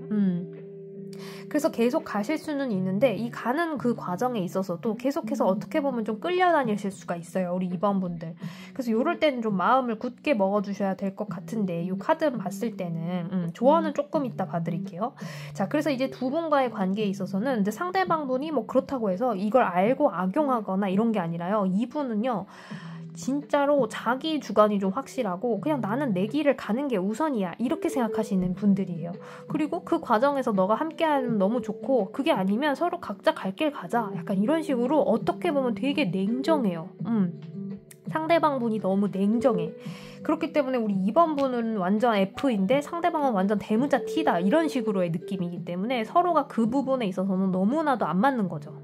Speaker 1: 그래서 계속 가실 수는 있는데 이 가는 그 과정에 있어서도 계속해서 어떻게 보면 좀 끌려다니실 수가 있어요. 우리 2번분들. 그래서 이럴 때는 좀 마음을 굳게 먹어주셔야 될 것 같은데 이 카드 봤을 때는 조언은 조금 이따 봐드릴게요. 자, 그래서 이제 두 분과의 관계에 있어서는 근데 상대방분이 뭐 그렇다고 해서 이걸 알고 악용하거나 이런 게 아니라요. 이분은요. 진짜로 자기 주관이 좀 확실하고 그냥 나는 내 길을 가는 게 우선이야 이렇게 생각하시는 분들이에요. 그리고 그 과정에서 너가 함께하면 너무 좋고 그게 아니면 서로 각자 갈 길 가자 약간 이런 식으로 어떻게 보면 되게 냉정해요. 상대방분이 너무 냉정해. 그렇기 때문에 우리 2번분은 완전 F인데 상대방은 완전 대문자 T다 이런 식으로의 느낌이기 때문에 서로가 그 부분에 있어서는 너무나도 안 맞는 거죠.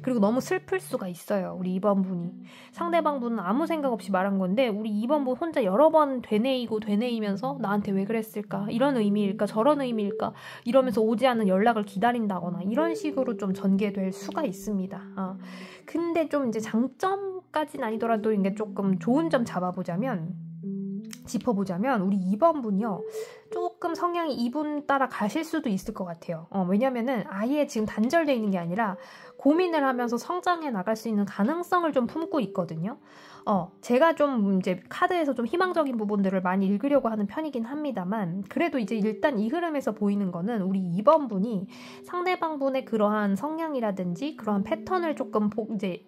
Speaker 1: 그리고 너무 슬플 수가 있어요. 우리 2번분이. 상대방분은 아무 생각 없이 말한 건데 우리 2번분 혼자 여러 번 되뇌이고 되뇌이면서 나한테 왜 그랬을까? 이런 의미일까? 저런 의미일까? 이러면서 오지 않는 연락을 기다린다거나 이런 식으로 좀 전개될 수가 있습니다. 근데 좀 이제 장점까지는 아니더라도 이게 조금 좋은 점 짚어보자면 우리 2번분이요. 조금 성향이 이분 따라 가실 수도 있을 것 같아요. 왜냐면은 아예 지금 단절되어 있는 게 아니라 고민을 하면서 성장해 나갈 수 있는 가능성을 좀 품고 있거든요. 제가 좀 이제 카드에서 좀 희망적인 부분들을 많이 읽으려고 하는 편이긴 합니다만 그래도 이제 일단 이 흐름에서 보이는 거는 우리 2번분이 상대방분의 그러한 성향이라든지 그러한 패턴을 조금 이제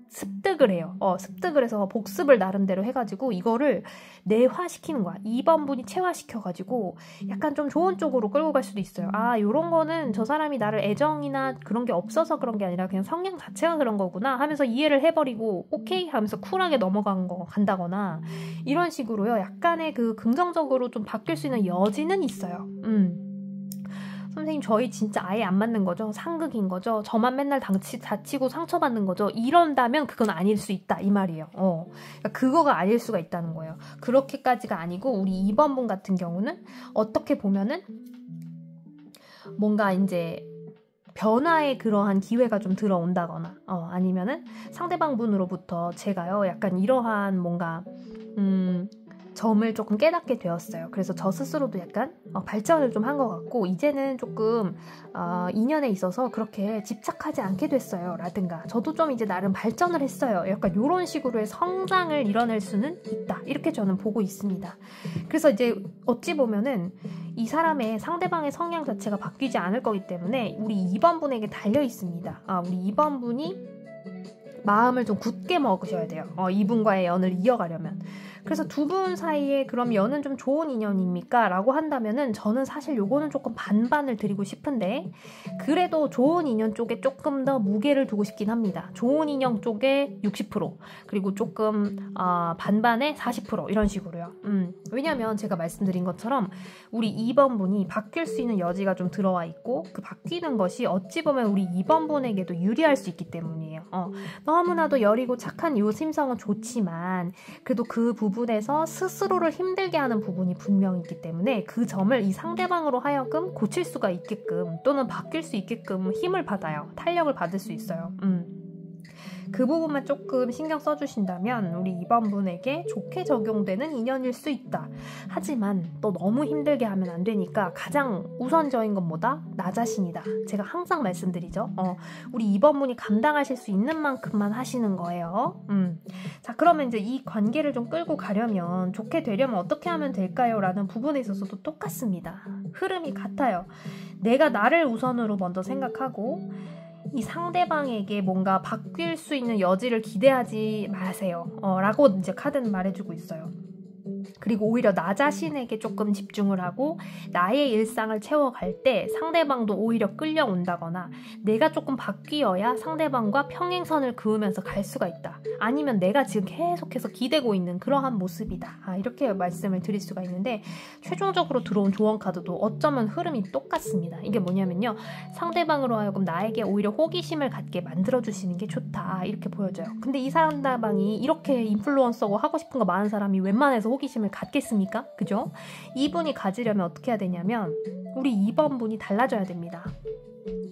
Speaker 1: 습득을 해요. 습득을 해서 복습을 나름대로 해가지고 이거를 내화시키는 거야. 2번분이 체화시켜가지고 약간 좀 좋은 쪽으로 끌고 갈 수도 있어요. 요런 거는 저 사람이 나를 애정이나 그런 게 없어서 그런 게 아니라 그냥 성향 자체가 그런 거구나 하면서 이해를 해버리고 오케이 하면서 쿨하게 간다거나 이런 식으로요. 약간의 그 긍정적으로 좀 바뀔 수 있는 여지는 있어요. 선생님 저희 진짜 아예 안 맞는 거죠? 상극인 거죠? 저만 맨날 다치고 상처받는 거죠? 이런다면 그건 아닐 수 있다 이 말이에요. 그러니까 그거가 아닐 수가 있다는 거예요. 그렇게까지가 아니고 우리 2번분 같은 경우는 어떻게 보면은 뭔가 이제 변화의 그러한 기회가 좀 들어온다거나 아니면은 상대방분으로부터 제가요 약간 이러한 뭔가 점을 조금 깨닫게 되었어요. 그래서 저 스스로도 약간 발전을 좀 한 것 같고 이제는 조금 인연에 있어서 그렇게 집착하지 않게 됐어요. 라든가 저도 좀 이제 나름 발전을 했어요. 약간 이런 식으로의 성장을 이뤄낼 수는 있다. 이렇게 저는 보고 있습니다. 그래서 이제 어찌 보면은 이 사람의 상대방의 성향 자체가 바뀌지 않을 거기 때문에 우리 2번분에게 달려 있습니다. 우리 2번분이 마음을 좀 굳게 먹으셔야 돼요. 이분과의 연을 이어가려면. 그래서 두 분 사이에 그럼 연은 좀 좋은 인연입니까? 라고 한다면은 저는 사실 요거는 조금 반반을 드리고 싶은데 그래도 좋은 인연 쪽에 조금 더 무게를 두고 싶긴 합니다. 좋은 인연 쪽에 60% 그리고 조금 반반에 40% 이런 식으로요. 왜냐면 제가 말씀드린 것처럼 우리 2번분이 바뀔 수 있는 여지가 좀 들어와 있고 그 바뀌는 것이 어찌 보면 우리 2번분에게도 유리할 수 있기 때문이에요. 너무나도 여리고 착한 요 심성은 좋지만 그래도 그 부분에서 스스로를 힘들게 하는 부분이 분명히 있기 때문에 그 점을 이 상대방으로 하여금 고칠 수가 있게끔 또는 바뀔 수 있게끔 힘을 받아요. 탄력을 받을 수 있어요. 그 부분만 조금 신경 써주신다면 우리 2번분에게 좋게 적용되는 인연일 수 있다. 하지만 또 너무 힘들게 하면 안 되니까 가장 우선적인 건 뭐다? 나 자신이다. 제가 항상 말씀드리죠. 우리 2번분이 감당하실 수 있는 만큼만 하시는 거예요. 자, 그러면 이제 이 관계를 좀 끌고 가려면 좋게 되려면 어떻게 하면 될까요? 라는 부분에 있어서도 똑같습니다. 흐름이 같아요. 내가 나를 우선으로 먼저 생각하고 이 상대방에게 뭔가 바뀔 수 있는 여지를 기대하지 마세요. 라고 이제 카드는 말해주고 있어요. 그리고 오히려 나 자신에게 조금 집중을 하고 나의 일상을 채워갈 때 상대방도 오히려 끌려온다거나 내가 조금 바뀌어야 상대방과 평행선을 그으면서 갈 수가 있다. 아니면 내가 지금 계속해서 기대고 있는 그러한 모습이다. 이렇게 말씀을 드릴 수가 있는데 최종적으로 들어온 조언 카드도 어쩌면 흐름이 똑같습니다. 이게 뭐냐면요. 상대방으로 하여금 나에게 오히려 호기심을 갖게 만들어주시는 게 좋다. 이렇게 보여져요. 근데 이 상대방이 이렇게 인플루언서고 하고 싶은 거 많은 사람이 웬만해서 호기심을 갖겠습니까? 그죠? 이분이 가지려면 어떻게 해야 되냐면 우리 2번분이 달라져야 됩니다.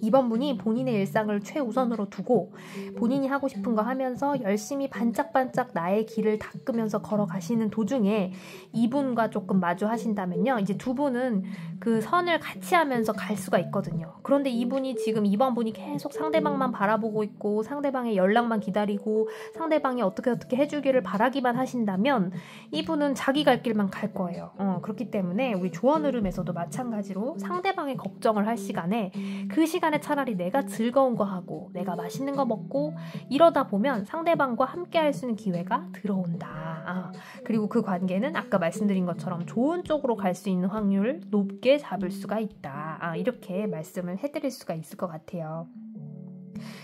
Speaker 1: 2번 분이 본인의 일상을 최우선으로 두고 본인이 하고 싶은 거 하면서 열심히 반짝반짝 나의 길을 닦으면서 걸어가시는 도중에 이분과 조금 마주하신다면요. 이제 두 분은 그 선을 같이 하면서 갈 수가 있거든요. 그런데 이분이 지금 2번 분이 계속 상대방만 바라보고 있고 상대방의 연락만 기다리고 상대방이 어떻게 해주기를 바라기만 하신다면 이분은 자기 갈 길만 갈 거예요. 그렇기 때문에 우리 조언 흐름에서도 마찬가지로 상대방의 걱정을 할 시간에 그 시간에 차라리 내가 즐거운 거 하고 내가 맛있는 거 먹고 이러다 보면 상대방과 함께 할 수 있는 기회가 들어온다. 그리고 그 관계는 아까 말씀드린 것처럼 좋은 쪽으로 갈 수 있는 확률을 높게 잡을 수가 있다. 이렇게 말씀을 해드릴 수가 있을 것 같아요.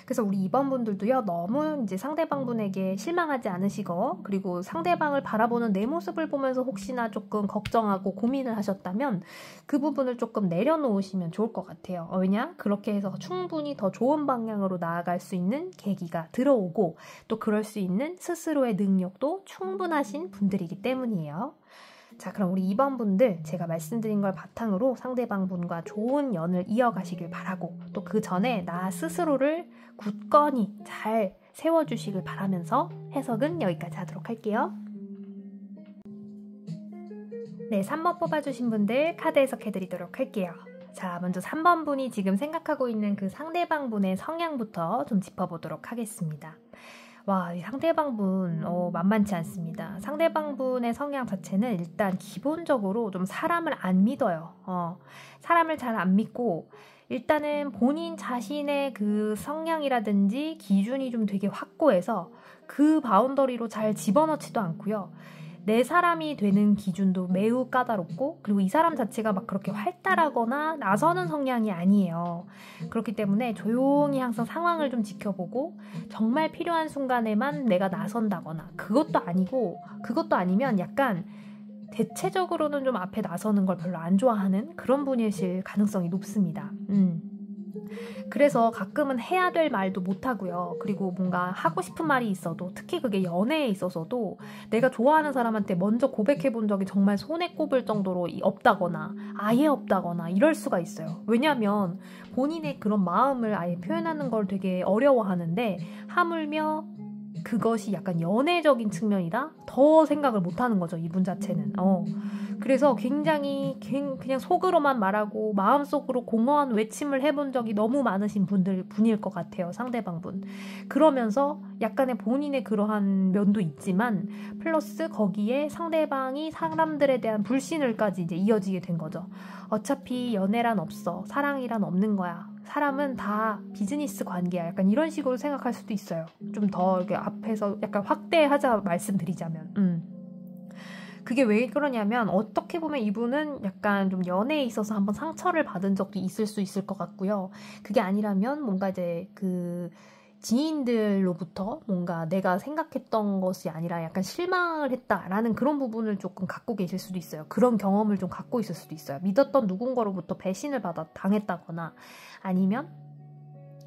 Speaker 1: 그래서 우리 2번 분들도요, 너무 이제 상대방 분에게 실망하지 않으시고, 그리고 상대방을 바라보는 내 모습을 보면서 혹시나 조금 걱정하고 고민을 하셨다면 그 부분을 조금 내려놓으시면 좋을 것 같아요. 왜냐? 그렇게 해서 충분히 더 좋은 방향으로 나아갈 수 있는 계기가 들어오고, 또 그럴 수 있는 스스로의 능력도 충분하신 분들이기 때문이에요. 자, 그럼 우리 2번 분들 제가 말씀드린 걸 바탕으로 상대방 분과 좋은 연을 이어가시길 바라고 또 그 전에 나 스스로를 굳건히 잘 세워주시길 바라면서 해석은 여기까지 하도록 할게요. 네, 3번 뽑아주신 분들 카드 해석해드리도록 할게요. 자, 먼저 3번 분이 지금 생각하고 있는 그 상대방 분의 성향부터 좀 짚어보도록 하겠습니다. 와, 이 상대방분 만만치 않습니다. 상대방분의 성향 자체는 일단 기본적으로 좀 사람을 안 믿어요. 사람을 잘 안 믿고 일단은 본인 자신의 그 성향이라든지 기준이 좀 되게 확고해서 그 바운더리로 잘 집어넣지도 않고요. 내 사람이 되는 기준도 매우 까다롭고 그리고 이 사람 자체가 막 그렇게 활달하거나 나서는 성향이 아니에요. 그렇기 때문에 조용히 항상 상황을 좀 지켜보고 정말 필요한 순간에만 내가 나선다거나 그것도 아니면 약간 대체적으로는 좀 앞에 나서는 걸 별로 안 좋아하는 그런 분이실 가능성이 높습니다. 그래서 가끔은 해야 될 말도 못하고요. 그리고 뭔가 하고 싶은 말이 있어도 특히 그게 연애에 있어서도 내가 좋아하는 사람한테 먼저 고백해 본 적이 정말 손에 꼽을 정도로 없다거나 아예 없다거나 이럴 수가 있어요. 왜냐하면 본인의 그런 마음을 아예 표현하는 걸 되게 어려워하는데 하물며 그것이 약간 연애적인 측면이다? 더 생각을 못하는 거죠, 이분 자체는. 그래서 굉장히 그냥 속으로만 말하고 마음속으로 공허한 외침을 해본 적이 너무 많으신 분일 것 같아요, 상대방분. 그러면서 약간의 본인의 그러한 면도 있지만 플러스 거기에 상대방이 사람들에 대한 불신을까지 이제 이어지게 된 거죠. 어차피 연애란 없어, 사랑이란 없는 거야. 사람은 다 비즈니스 관계야. 약간 이런 식으로 생각할 수도 있어요. 좀 더 이렇게 앞에서 약간 확대하자 말씀드리자면. 그게 왜 그러냐면 어떻게 보면 이분은 약간 좀 연애에 있어서 한번 상처를 받은 적도 있을 수 있을 것 같고요. 그게 아니라면 뭔가 이제 그 지인들로부터 뭔가 내가 생각했던 것이 아니라 약간 실망을 했다라는 그런 부분을 조금 갖고 계실 수도 있어요. 그런 경험을 좀 갖고 있을 수도 있어요. 믿었던 누군가로부터 배신을 당했다거나 아니면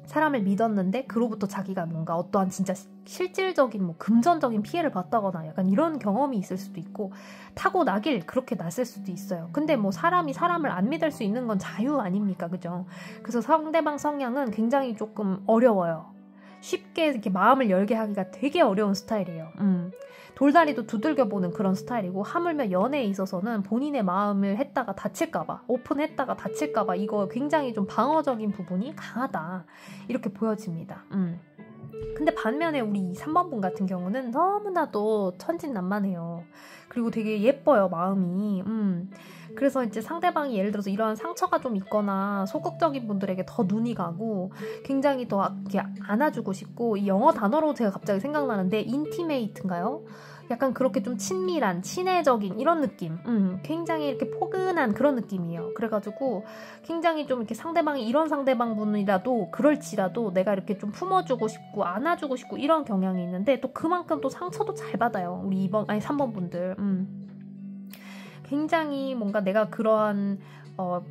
Speaker 1: 사람을 믿었는데 그로부터 자기가 뭔가 어떠한 진짜 실질적인 뭐 금전적인 피해를 봤다거나 약간 이런 경험이 있을 수도 있고 타고나길 그렇게 났을 수도 있어요. 근데 뭐 사람이 사람을 안 믿을 수 있는 건 자유 아닙니까? 그죠? 그래서 상대방 성향은 굉장히 조금 어려워요. 쉽게 이렇게 마음을 열게 하기가 되게 어려운 스타일이에요. 돌다리도 두들겨보는 그런 스타일이고 하물며 연애에 있어서는 본인의 마음을 했다가 다칠까봐 오픈했다가 다칠까봐 이거 굉장히 좀 방어적인 부분이 강하다 이렇게 보여집니다. 근데 반면에 우리 3번 분 같은 경우는 너무나도 천진난만해요. 그리고 되게 예뻐요, 마음이. 그래서 이제 상대방이 예를 들어서 이런 상처가 좀 있거나 소극적인 분들에게 더 눈이 가고 굉장히 더 이렇게 안아주고 싶고 이 영어 단어로 제가 갑자기 생각나는데 인티메이트인가요? 약간 그렇게 좀 친밀한, 친해적인 이런 느낌. 굉장히 이렇게 포근한 그런 느낌이에요. 그래가지고 굉장히 좀 이렇게 상대방이 이런 상대방분이라도 그럴지라도 내가 이렇게 좀 품어주고 싶고 안아주고 싶고 이런 경향이 있는데 또 그만큼 또 상처도 잘 받아요. 우리 3번 분들. 굉장히 뭔가 내가 그러한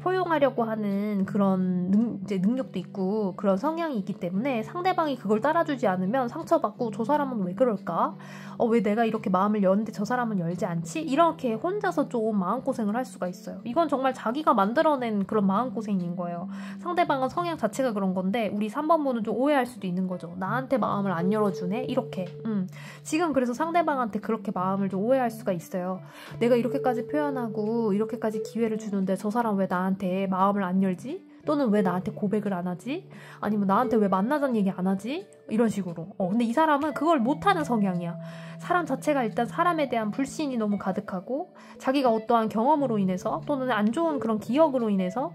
Speaker 1: 포용하려고 하는 그런 이제 능력도 있고 그런 성향이 있기 때문에 상대방이 그걸 따라주지 않으면 상처받고 저 사람은 왜 그럴까? 왜 내가 이렇게 마음을 여는데 저 사람은 열지 않지? 이렇게 혼자서 좀 마음고생을 할 수가 있어요. 이건 정말 자기가 만들어낸 그런 마음고생인 거예요. 상대방은 성향 자체가 그런 건데 우리 3번분은 좀 오해할 수도 있는 거죠. 나한테 마음을 안 열어주네? 이렇게. 지금 그래서 상대방한테 그렇게 마음을 좀 오해할 수가 있어요. 내가 이렇게까지 표현하고 이렇게까지 기회를 주는데 저 사람 왜 나한테 마음을 안 열지? 또는 왜 나한테 고백을 안 하지? 아니면 나한테 왜 만나자는 얘기 안 하지? 이런 식으로. 근데 이 사람은 그걸 못하는 성향이야. 사람 자체가 일단 사람에 대한 불신이 너무 가득하고 자기가 어떠한 경험으로 인해서 또는 안 좋은 그런 기억으로 인해서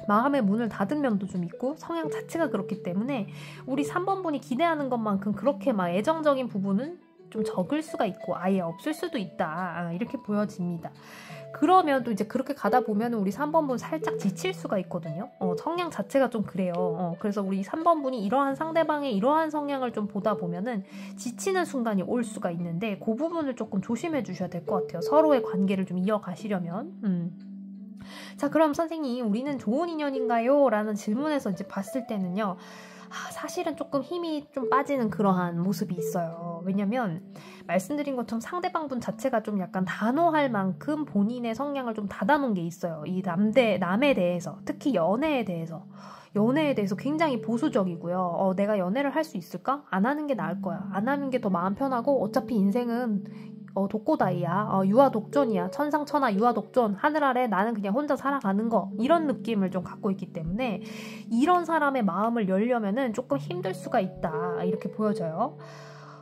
Speaker 1: 마음의 문을 닫은 면도 좀 있고 성향 자체가 그렇기 때문에 우리 3번분이 기대하는 것만큼 그렇게 막 애정적인 부분은 좀 적을 수가 있고 아예 없을 수도 있다. 이렇게 보여집니다. 그러면 또 이제 그렇게 가다 보면 우리 3번분 살짝 지칠 수가 있거든요. 성향 자체가 좀 그래요. 그래서 우리 3번분이 이러한 상대방의 이러한 성향을 좀 보다 보면은 지치는 순간이 올 수가 있는데 그 부분을 조금 조심해 주셔야 될 것 같아요. 서로의 관계를 좀 이어가시려면. 자, 그럼 선생님, 우리는 좋은 인연인가요? 라는 질문에서 이제 봤을 때는요. 사실은 조금 힘이 좀 빠지는 그러한 모습이 있어요. 왜냐면 말씀드린 것처럼 상대방 분 자체가 좀 약간 단호할 만큼 본인의 성향을 좀 닫아놓은 게 있어요. 이 남에 대해서, 특히 연애에 대해서 굉장히 보수적이고요. 내가 연애를 할 수 있을까? 안 하는 게 나을 거야. 안 하는 게 더 마음 편하고 어차피 인생은 독고다이야. 유아독존이야. 천상천하 유아독존. 하늘 아래 나는 그냥 혼자 살아가는 거. 이런 느낌을 좀 갖고 있기 때문에 이런 사람의 마음을 열려면은 조금 힘들 수가 있다. 이렇게 보여져요.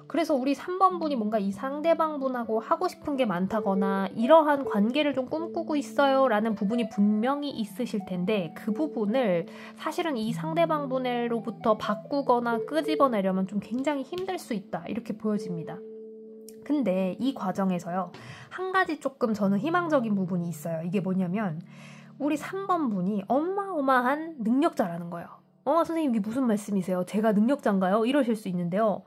Speaker 1: 그래서 우리 3번분이 뭔가 이 상대방분하고 하고 싶은 게 많다거나 이러한 관계를 좀 꿈꾸고 있어요 라는 부분이 분명히 있으실 텐데 그 부분을 사실은 이 상대방분으로부터 바꾸거나 끄집어내려면 좀 굉장히 힘들 수 있다. 이렇게 보여집니다. 근데 이 과정에서요. 한 가지 조금 저는 희망적인 부분이 있어요. 이게 뭐냐면 우리 3번분이 어마어마한 능력자라는 거예요. 선생님 이게 무슨 말씀이세요? 제가 능력자인가요? 이러실 수 있는데요.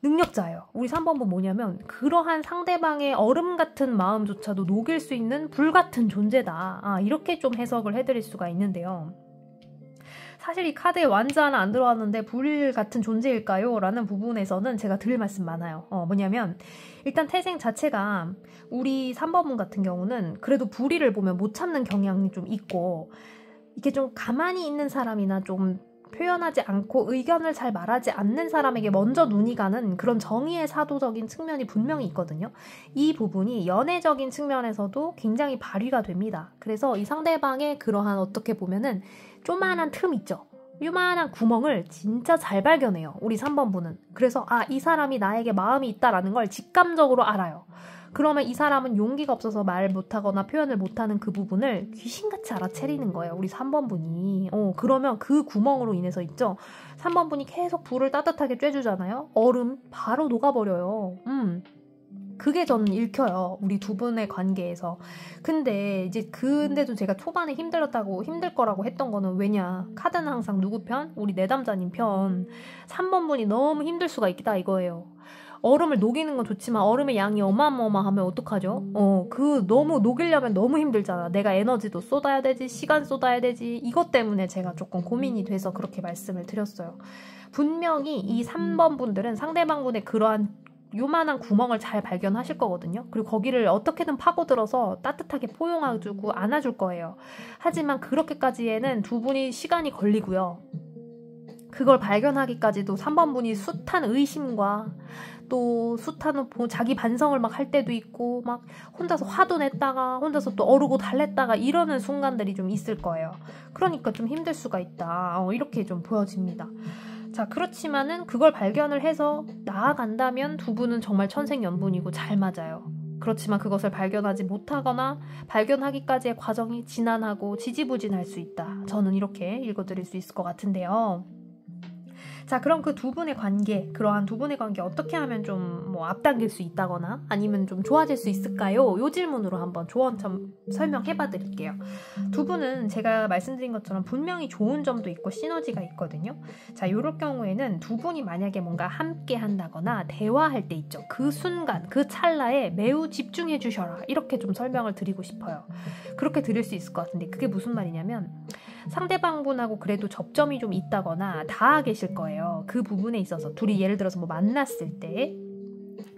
Speaker 1: 능력자예요. 우리 3번분 뭐냐면 그러한 상대방의 얼음 같은 마음조차도 녹일 수 있는 불 같은 존재다. 이렇게 좀 해석을 해드릴 수가 있는데요. 사실 이 카드에 완자 하나 안 들어왔는데 불 같은 존재일까요? 라는 부분에서는 제가 드릴 말씀 많아요. 뭐냐면 일단 태생 자체가 우리 3번분 같은 경우는 그래도 불의를 보면 못 참는 경향이 좀 있고 이렇게 좀 가만히 있는 사람이나 좀 표현하지 않고 의견을 잘 말하지 않는 사람에게 먼저 눈이 가는 그런 정의의 사도적인 측면이 분명히 있거든요. 이 부분이 연애적인 측면에서도 굉장히 발휘가 됩니다. 그래서 이 상대방의 그러한 어떻게 보면은 조만한 틈 있죠. 요만한 구멍을 진짜 잘 발견해요. 우리 3번분은. 그래서 이 사람이 나에게 마음이 있다라는 걸 직감적으로 알아요. 그러면 이 사람은 용기가 없어서 말 못하거나 표현을 못하는 그 부분을 귀신같이 알아채리는 거예요. 우리 3번분이. 그러면 그 구멍으로 인해서 있죠. 3번분이 계속 불을 따뜻하게 쬐주잖아요. 얼음 바로 녹아버려요. 그게 저는 읽혀요. 우리 두 분의 관계에서. 근데도 제가 초반에 힘들 거라고 했던 거는 왜냐. 카드는 항상 누구 편? 우리 내담자님 편. 3번분이 너무 힘들 수가 있다 이거예요. 얼음을 녹이는 건 좋지만 얼음의 양이 어마어마하면 어떡하죠? 너무 녹이려면 너무 힘들잖아. 내가 에너지도 쏟아야 되지, 시간 쏟아야 되지. 이것 때문에 제가 조금 고민이 돼서 그렇게 말씀을 드렸어요. 분명히 이 3번 분들은 상대방분의 그러한 요만한 구멍을 잘 발견하실 거거든요. 그리고 거기를 어떻게든 파고들어서 따뜻하게 포용해주고 안아줄 거예요. 하지만 그렇게까지에는 두 분이 시간이 걸리고요. 그걸 발견하기까지도 3번 분이 숱한 의심과 또 숱한 자기 반성을 막 할 때도 있고 막 혼자서 화도 냈다가 혼자서 또 어르고 달랬다가 이러는 순간들이 좀 있을 거예요. 그러니까 좀 힘들 수가 있다. 이렇게 좀 보여집니다. 자, 그렇지만은 그걸 발견을 해서 나아간다면 두 분은 정말 천생연분이고 잘 맞아요. 그렇지만 그것을 발견하지 못하거나 발견하기까지의 과정이 지난하고 지지부진할 수 있다. 저는 이렇게 읽어드릴 수 있을 것 같은데요. 자, 그럼 그 두 분의 관계, 그러한 두 분의 관계 어떻게 하면 좀 뭐 앞당길 수 있다거나 아니면 좀 좋아질 수 있을까요? 요 질문으로 한번 조언 좀 설명해봐 드릴게요. 두 분은 제가 말씀드린 것처럼 분명히 좋은 점도 있고 시너지가 있거든요. 자, 요럴 경우에는 두 분이 만약에 뭔가 함께 한다거나 대화할 때 있죠. 그 순간, 그 찰나에 매우 집중해 주셔라. 이렇게 좀 설명을 드리고 싶어요. 그렇게 드릴 수 있을 것 같은데 그게 무슨 말이냐면 상대방분하고 그래도 접점이 좀 있다거나 닿아 계실 거예요. 그 부분에 있어서 둘이 예를 들어서 뭐 만났을 때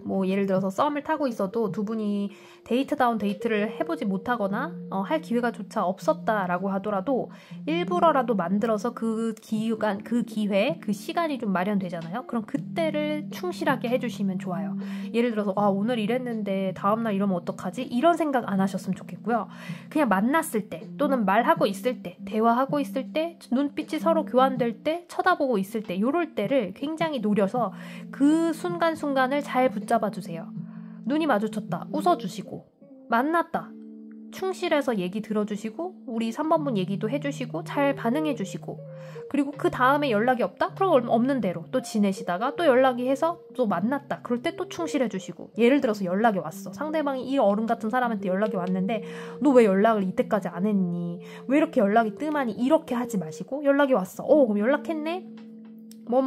Speaker 1: 뭐 예를 들어서 썸을 타고 있어도 두 분이 데이트다운 데이트를 해보지 못하거나 할 기회가 조차 없었다라고 하더라도 일부러라도 만들어서 그 기간, 그 기회, 그 시간이 좀 마련되잖아요. 그럼 그때를 충실하게 해주시면 좋아요. 예를 들어서 오늘 이랬는데 다음날 이러면 어떡하지? 이런 생각 안 하셨으면 좋겠고요. 그냥 만났을 때 또는 말하고 있을 때, 대화하고 있을 때, 눈빛이 서로 교환될 때, 쳐다보고 있을 때 요럴 때를 굉장히 노려서 그 순간순간을 잘 붙잡아 주세요. 눈이 마주쳤다. 웃어주시고 만났다. 충실해서 얘기 들어주시고 우리 3번분 얘기도 해주시고 잘 반응해주시고 그리고 그 다음에 연락이 없다? 그럼 없는 대로 또 지내시다가 또 연락이 해서 또 만났다. 그럴 때 또 충실해주시고 예를 들어서 연락이 왔어. 상대방이 이 어른 같은 사람한테 연락이 왔는데 너 왜 연락을 이때까지 안 했니? 왜 이렇게 연락이 뜸하니? 이렇게 하지 마시고 연락이 왔어. 그럼 연락했네?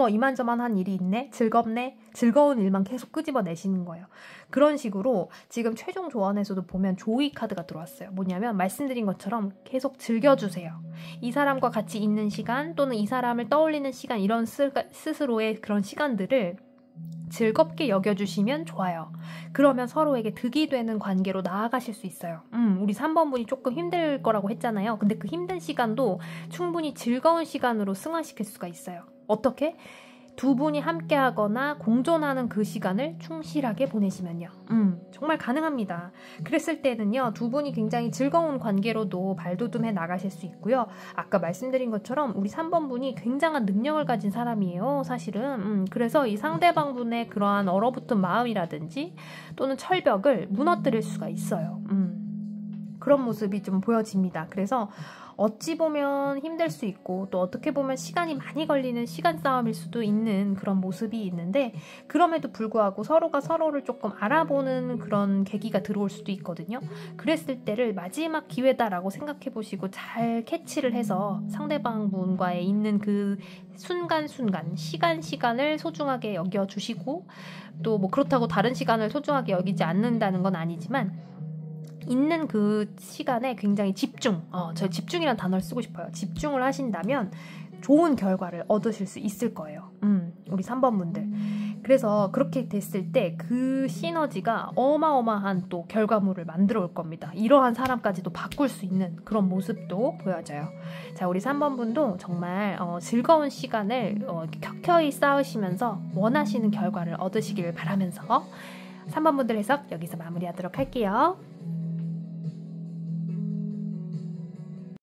Speaker 1: 이만저만한 일이 있네? 즐겁네? 즐거운 일만 계속 끄집어내시는 거예요. 그런 식으로 지금 최종 조언에서도 보면 조이 카드가 들어왔어요. 뭐냐면 말씀드린 것처럼 계속 즐겨주세요. 이 사람과 같이 있는 시간 또는 이 사람을 떠올리는 시간 이런 스스로의 그런 시간들을 즐겁게 여겨주시면 좋아요. 그러면 서로에게 득이 되는 관계로 나아가실 수 있어요. 우리 3번분이 조금 힘들 거라고 했잖아요. 근데 그 힘든 시간도 충분히 즐거운 시간으로 승화시킬 수가 있어요. 어떻게? 두 분이 함께 하거나 공존하는 그 시간을 충실하게 보내시면요. 정말 가능합니다. 그랬을 때는요, 두 분이 굉장히 즐거운 관계로도 발돋움해 나가실 수 있고요. 아까 말씀드린 것처럼 우리 3번분이 굉장한 능력을 가진 사람이에요, 사실은. 그래서 이 상대방분의 그러한 얼어붙은 마음이라든지 또는 철벽을 무너뜨릴 수가 있어요. 그런 모습이 좀 보여집니다. 그래서 어찌 보면 힘들 수 있고 또 어떻게 보면 시간이 많이 걸리는 시간 싸움일 수도 있는 그런 모습이 있는데 그럼에도 불구하고 서로가 서로를 조금 알아보는 그런 계기가 들어올 수도 있거든요. 그랬을 때를 마지막 기회다라고 생각해 보시고 잘 캐치를 해서 상대방 분과의 있는 그 순간순간 시간을 소중하게 여겨주시고 또 뭐 그렇다고 다른 시간을 소중하게 여기지 않는다는 건 아니지만 있는 그 시간에 굉장히 저 집중이라는 단어를 쓰고 싶어요. 집중을 하신다면 좋은 결과를 얻으실 수 있을 거예요. 우리 3번분들. 그래서 그렇게 됐을 때 그 시너지가 어마어마한 또 결과물을 만들어 올 겁니다. 이러한 사람까지도 바꿀 수 있는 그런 모습도 보여져요. 자, 우리 3번분도 정말 즐거운 시간을 켜켜이 쌓으시면서 원하시는 결과를 얻으시길 바라면서 3번분들 해석 여기서 마무리하도록 할게요.